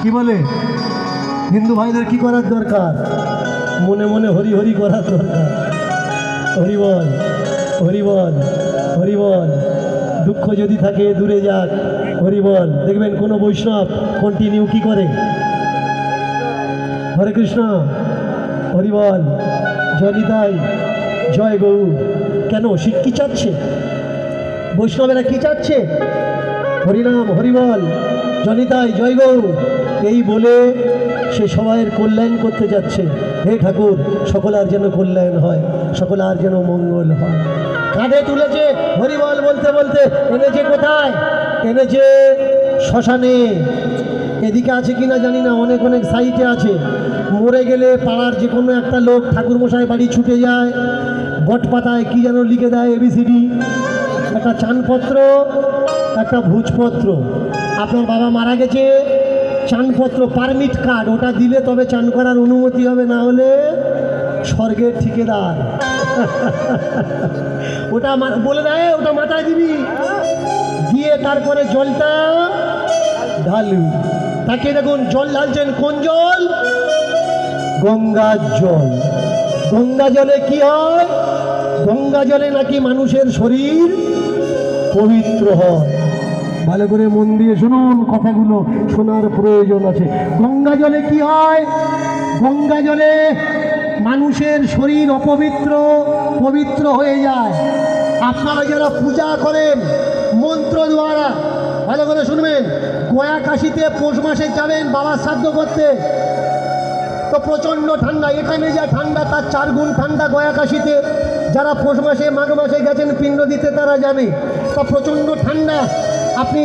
কি বলে হিন্দু ভাইদের কি করার দরকার? মনে মনে হরি হরি করার দরকার। হরি বল, হরি বল, হরি বল। দুঃখ যদি থাকে দূরে যাক, হরি বল। দেখবেন কোনো বৈষ্ণব কন্টিনিউ কি করে, হরে কৃষ্ণ, হরি বল, জয় নিতাই, জয় গৌর। কেন? সে কি চাচ্ছে? বৈষ্ণবেরা কি চাচ্ছে? হরিনাম, হরিবল, জয় নিতাই, জয় গৌর, এই বলে সে সবাইয়ের কল্যাণ করতে যাচ্ছে। হে ঠাকুর, সকলার যেন কল্যাণ হয়, সকলার যেন মঙ্গল হয়। কাঁধে তুলেছে হরিবল বলতে বলতে, এনেছে কোথায়? এনেছে শ্মশানে। এদিকে আছে কিনা জানি না, অনেক অনেক সাইটে আছে। মরে গেলে পাড়ার যে কোনো একটা লোক ঠাকুরমশাই বাড়ি ছুটে যায়, বটপাতায় কি যেন লিখে দেয়, ABCD, একটা চানপত্র, একটা ভোজপত্র। আপনার বাবা মারা গেছে, চানপত্র, পারমিট কার্ড, ওটা দিলে তবে চান করার অনুমতি হবে, না হলে স্বর্গের ঠিকাদার। ওটা বলে দেয়, ওটা মাথায় দিবি, দিয়ে তারপরে জলটা ঢালবি। তাকে দেখুন জল ঢালছেন, কোন জল? গঙ্গার জল। গঙ্গা জলে কি হয়? গঙ্গা জলে নাকি মানুষের শরীর পবিত্র হয়। ভালো করে মন দিয়ে শুনুন, কথাগুলো শোনার প্রয়োজন আছে। গঙ্গা জলে কি হয়? গঙ্গা জলে মানুষের শরীর অপবিত্র পবিত্র হয়ে যায়। আপনারা যারা পূজা করেন মন্ত্র দ্বারা, ভালো করে শুনবেন, গয়া কাশিতে পৌষ মাসে যাবেন বাবার শ্রাদ্ধ করতে, তো প্রচণ্ড ঠান্ডা। এখানে যা ঠান্ডা তার 4 গুণ ঠান্ডা গয়া কাশিতে। যারা পৌষ মাসে মাঘ মাসে গেছেন পিণ্ড দিতে তারা যাবে, তা প্রচণ্ড ঠান্ডা, আপনি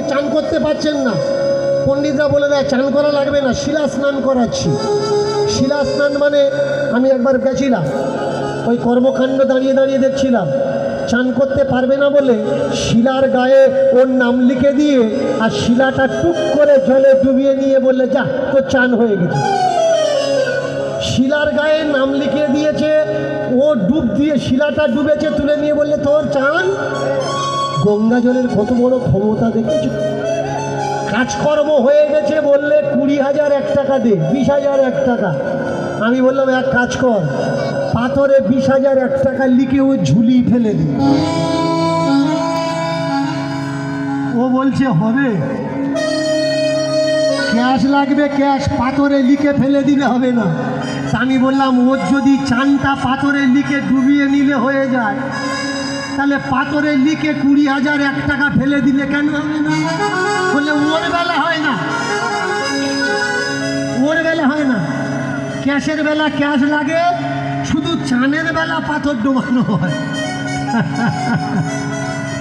চান করতে পারছেন না। পণ্ডিতরা বলে দেয় চান করা লাগবে না, শিলা স্নান করাচ্ছি। শিলা স্নান মানে, আমি একবার গেছিলাম, ওই কর্মকাণ্ড দাঁড়িয়ে দাঁড়িয়ে দেখছিলাম, চান করতে পারবে না বলে শিলার গায়ে ওর নাম লিখে দিয়ে আর শিলাটা টুক করে জলে ডুবিয়ে নিয়ে বললে, যা তোর চান হয়ে গেছে। শিলার গায়ে নাম লিখে দিয়েছে, ও ডুব দিয়ে শিলাটা ডুবেছে, তুলে নিয়ে বললে তোর চান। গঙ্গা জলের কত বড় ক্ষমতা দেখেছ? কাজকর্ম হয়ে গেছে বললে 20,001 টাকা দে, 20,001 টাকা। আমি বললাম এক কাজ কর, পাথরে 20,001 টাকা লিখে ও ঝুলি ফেলে দি। ও বলছে হবে, ক্যাশ লাগবে, ক্যাশ, পাথরে লিখে ফেলে দিলে হবে না। আমি বললাম ওর যদি চানটা পাথরে লিখে ডুবিয়ে নিলে হয়ে যায়, তাহলে পাথরে লিখে 20,001 টাকা ফেলে দিলে কেন হবে না? বলে ওর বেলা হয় না, ওর বেলা হয় না, ক্যাশের বেলা ক্যাশ লাগে, শুধু চানের বেলা পাথর ডোবানো হয়।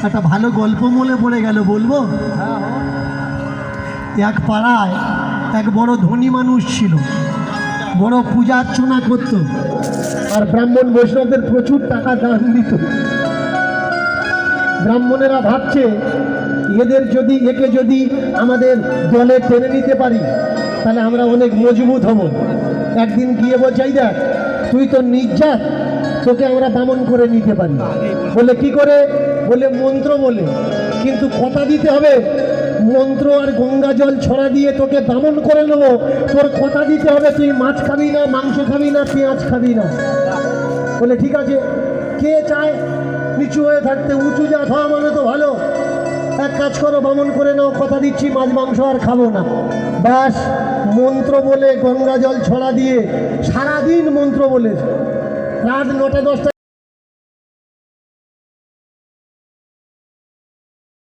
একটা ভালো গল্প মনে পড়ে গেল, বলবো? এক পাড়ায় এক বড় ধনী মানুষ ছিল, বড় পূজা অর্চনা করত, আর ব্রাহ্মণ বৈষ্ণবদের প্রচুর টাকা দান দিত। ব্রাহ্মণেরা ভাবছে একে যদি আমাদের দলে টেনে নিতে পারি তাহলে আমরা অনেক মজবুত হব। একদিন গিয়ে বলছে, এই দেখ তুই তো নির্জাত, তোকে আমরা বামন করে নিতে পারি। বলে কি করে? বলে মন্ত্র বলে, কিন্তু কথা দিতে হবে, মন্ত্র আর গঙ্গা জল ছড়া দিয়ে তোকে বামন করে নেবো। তোর কথা দিতে হবে তুই মাছ খাবি না, মাংস খাবি না, পেঁয়াজ খাবি না। বলে ঠিক আছে। কে চায় নিচু হয়ে থাকতে? উঁচু জাত হওয়া মানে তো ভালো। এক কাজ করো, বামন করে নাও, কথা দিচ্ছি মাছ মাংস আর খাবো না। ব্যাস, মন্ত্র বলে গঙ্গা জল ছড়া দিয়ে সারাদিন মন্ত্র বলে রাত 9টা 10টা